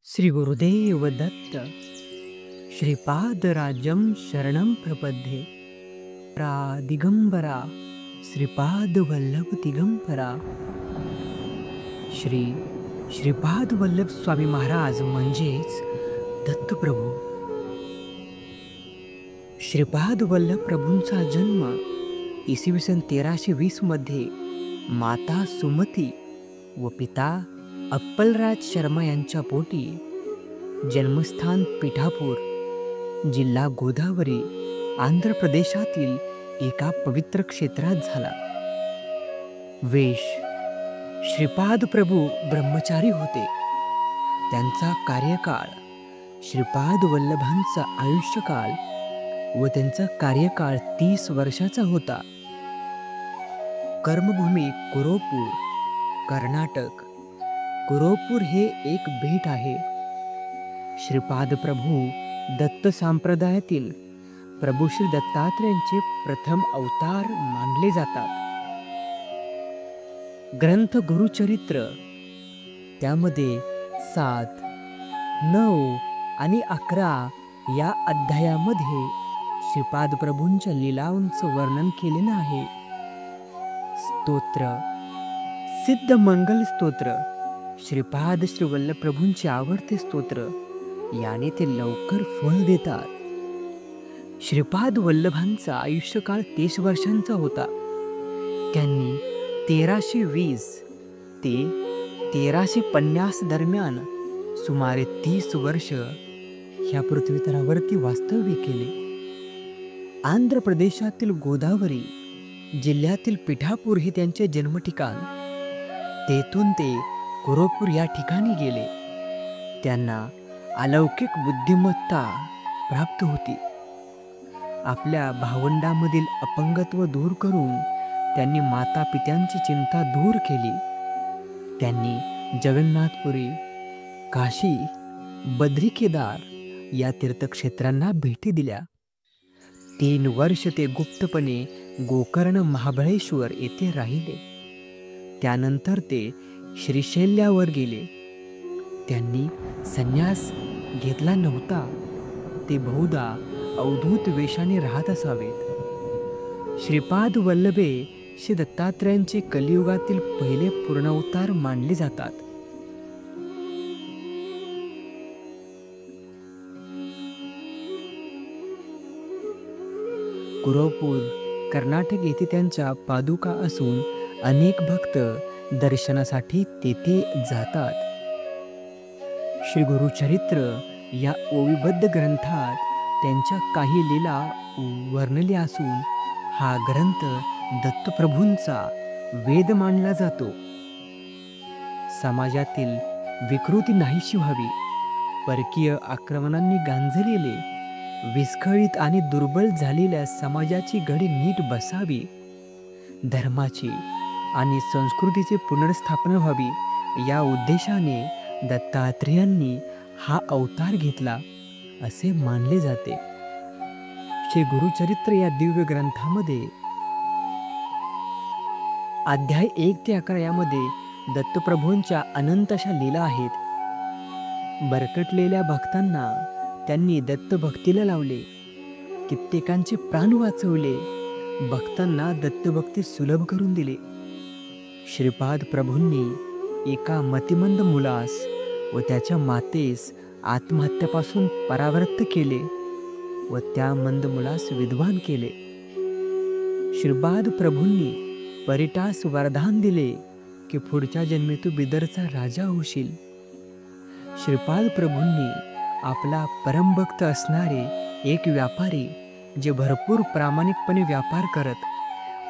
श्री गुरुदेव दत्त श्रीपादराजं शरणं प्रपद्ये दिगंबरा श्रीपाद वल्लभ दिगंबरा। श्रीपाद वल्लभ स्वामी महाराज म्हणजेच दत्तप्रभू। श्रीपाद वल्लभ प्रभूंचा जन्म इसवी सन 1320 मध्ये माता सुमती व पिता अप्पलराज शर्मा यांच्या पोटी, जन्मस्थान पिठापूर, जिल्हा गोदावरी, आंध्र प्रदेशातील एका पवित्र क्षेत्रात झाला। वेश श्रीपाद प्रभू ब्रह्मचारी होते। त्यांचा कार्यकाळ, श्रीपाद वल्लभांचा आयुष्यकाळ व त्यांचा कार्यकाळ 30 वर्षाचा होता। कर्मभूमी कुरोपूर, कर्नाटक। कुरोपूर हे एक बेट आहे। श्रीपाद प्रभू दत्त संप्रदायातील प्रभू श्री दत्तात्रेयांचे प्रथम अवतार मानले जातात। ग्रंथ गुरुचरित्र त्यामध्ये 7, 9 आणि 11 या अध्यायामध्ये श्रीपाद प्रभूंच्या लीलांचं वर्णन केलेलं आहे। स्तोत्र सिद्ध मंगल स्तोत्र, श्रीपाद श्री वल्लभ प्रभूंचे आवडते स्तोत्र, याने ते लवकर फळ देतात। श्रीपाद वल्लभांचा आयुष्यकाळ 30 वर्षांचा होता। त्यांनी 1320 ते 1350 दरम्यान सुमारे 30 वर्ष ह्या पृथ्वीतलावरती वास्तव्य केले। आंध्र प्रदेशातील गोदावरी जिल्ह्यातील पिठापूर हे त्यांचे जन्मठिकाण। तेथून ते कुरोपूर या ठिकाणी गेले। त्यांना अलौकिक बुद्धिमत्ता प्राप्त होती। आपल्या भावंडामधील अपंगत्व दूर करून त्यांनी माता पित्यांची चिंता दूर केली। त्यांनी जगन्नाथपुरी, काशी, बद्री केदार या तीर्थक्षेत्रांना भेटी दिल्या। 3 वर्ष ते गुप्तपणे गोकर्ण महाबळेश्वर येथे राहिले। त्यानंतर ते श्रीशैल्यावर गेले। त्यांनी संन्यास घेतला नव्हता। ते बहुधा अवधूत वेशाने राहत असावेत। श्रीपाद वल्लभे श्री दत्तात्रेयांचे कलियुगातील पहिले पूर्णावतार मानले जातात। कुरोपूर कर्नाटक येथे त्यांच्या पादुका असून अनेक भक्त दर्शनासाठी तेथे जातात। श्री गुरुचरित्र या ओविबद्ध ग्रंथात त्यांच्या काही लीला वर्णल्या असून हा ग्रंथ दत्तप्रभूंचा वेद मानला जातो। समाजातील विकृती नाहीशी व्हावी, परकीय आक्रमणांनी गांजलेले, विस्कळीत आणि दुर्बल झालेल्या समाजाची घडी नीट बसावी, धर्माची आणि संस्कृतीची पुनर्स्थापना व्हावी या उद्देशाने दत्तात्रेयांनी हा अवतार घेतला असे मानले जाते। श्री गुरुचरित्र या दिव्य ग्रंथामध्ये अध्याय 1 ते 11 यामध्ये दत्तप्रभूंच्या अनंत अशा लीला आहेत। भरकटलेल्या भक्तांना त्यांनी दत्तभक्तीला लावले, कित्येकांचे प्राण वाचवले, भक्तांना दत्तभक्ती सुलभ करून दिले। श्रीपाद प्रभूंनी एका मतिमंद मुलास व त्याच्या मातेस आत्महत्येपासून परावृत्त केले व त्या मंद मुलास विद्वान केले। श्रीपाद प्रभूंनी परिटास वरदान दिले की पुढच्या जन्मी तू बिदरचा राजा होशील। श्रीपाद प्रभूंनी आपला परमभक्त असणारे एक व्यापारी, जे भरपूर प्रामाणिकपणे व्यापार करत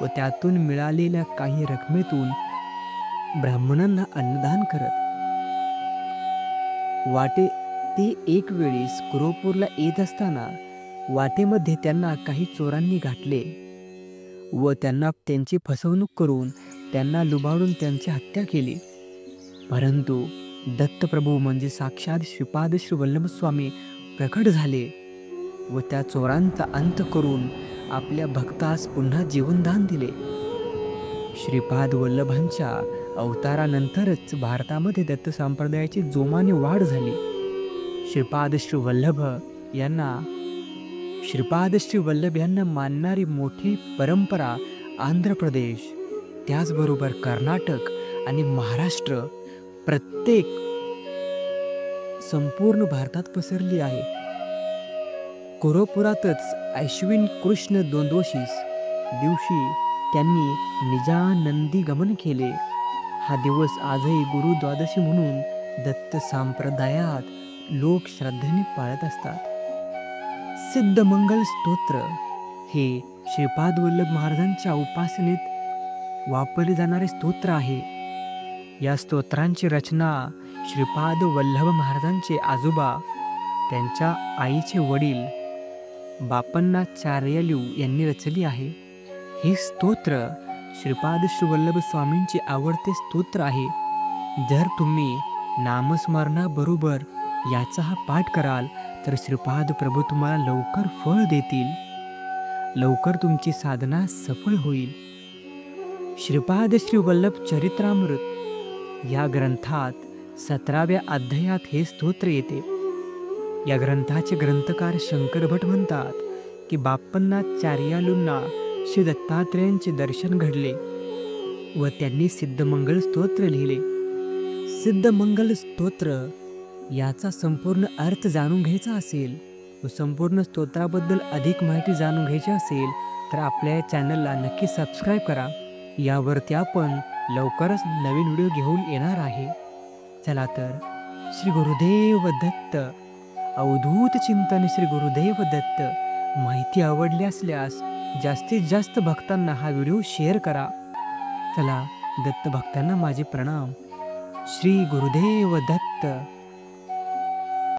व त्यातून मिळालेल्या काही रकमेतून ब्राह्मणांना अन्नदान करत, ते एक वेळेस कुरोपूरला येत असताना वाटेमध्ये त्यांना काही चोरांनी गाठले व त्यांना त्यांची फसवणूक करून त्यांना लुबाडून त्यांची हत्या केली। परंतु दत्तप्रभू म्हणजे साक्षात श्रीपाद श्री वल्लभ स्वामी प्रकट झाले व त्या चोरांचा अंत करून आपल्या भक्तास पुन्हा जीवनदान दिले। श्रीपाद वल्लभांच्या अवतारानंतरच भारतामध्ये दत्त संप्रदायाची जोमाने वाढ झाली। श्रीपाद श्री वल्लभ यांना श्रीपाद श्री वल्लभ यांना मानणारी मोठी परंपरा आंध्र प्रदेश, त्याचबरोबर कर्नाटक आणि महाराष्ट्र, प्रत्येक संपूर्ण भारतात पसरली आहे. कुरोपुरातच अश्विन कृष्ण द्वादशीस दिवशी त्यांनी निजानंदी गमन केले. हा दिवस आजही गुरु द्वादशी म्हणून दत्त संप्रदायात लोक श्रद्धेने पाळत असतात. सिद्धमंगल स्तोत्र हे श्रीपाद वल्लभ महाराजांच्या उपासनेत वापरले जाणारे स्तोत्र आहे. या स्तोत्रांची रचना श्रीपाद वल्लभ महाराजांचे आजोबा, त्यांच्या आईचे वडील बापन्नाचार्यलू यांनी रचली आहे. हे स्तोत्र श्रीपाद श्री वल्लभ स्वामींचे आवडते स्तोत्र आहे. जर तुम्ही नामस्मरणाबरोबर याचा हा पाठ कराल तर श्रीपाद प्रभू तुम्हाला लवकर फळ देतील, लवकर तुमची साधना सफल होईल. श्रीपाद श्री वल्लभ चरित्रामृत या ग्रंथात 17व्या अध्यायात हे स्तोत्र येते. या ग्रंथाचे ग्रंथकार शंकर भट म्हणतात की बापन्नाचार्यालूंना श्री दत्तात्रेयांचे दर्शन घडले व त्यांनी सिद्धमंगल स्तोत्र लिहिले. सिद्धमंगल स्तोत्र याचा संपूर्ण अर्थ जाणून घ्यायचा असेल व संपूर्ण स्तोत्राबद्दल अधिक माहिती जाणून घ्यायची असेल तर आपल्या चॅनलला नक्की सबस्क्राईब करा. यावरती आपण लवकरच नवीन व्हिडिओ घेऊन येणार आहे. चला तर, श्री गुरुदेव दत्त. अवधूत चिंतन श्री गुरुदेव दत्त. माहिती आवडली असल्यास जास्तीत जास्त भक्तांना हा व्हिडिओ शेअर करा. चला, दत्त भक्तांना माझे प्रणाम. श्री गुरुदेव दत्त.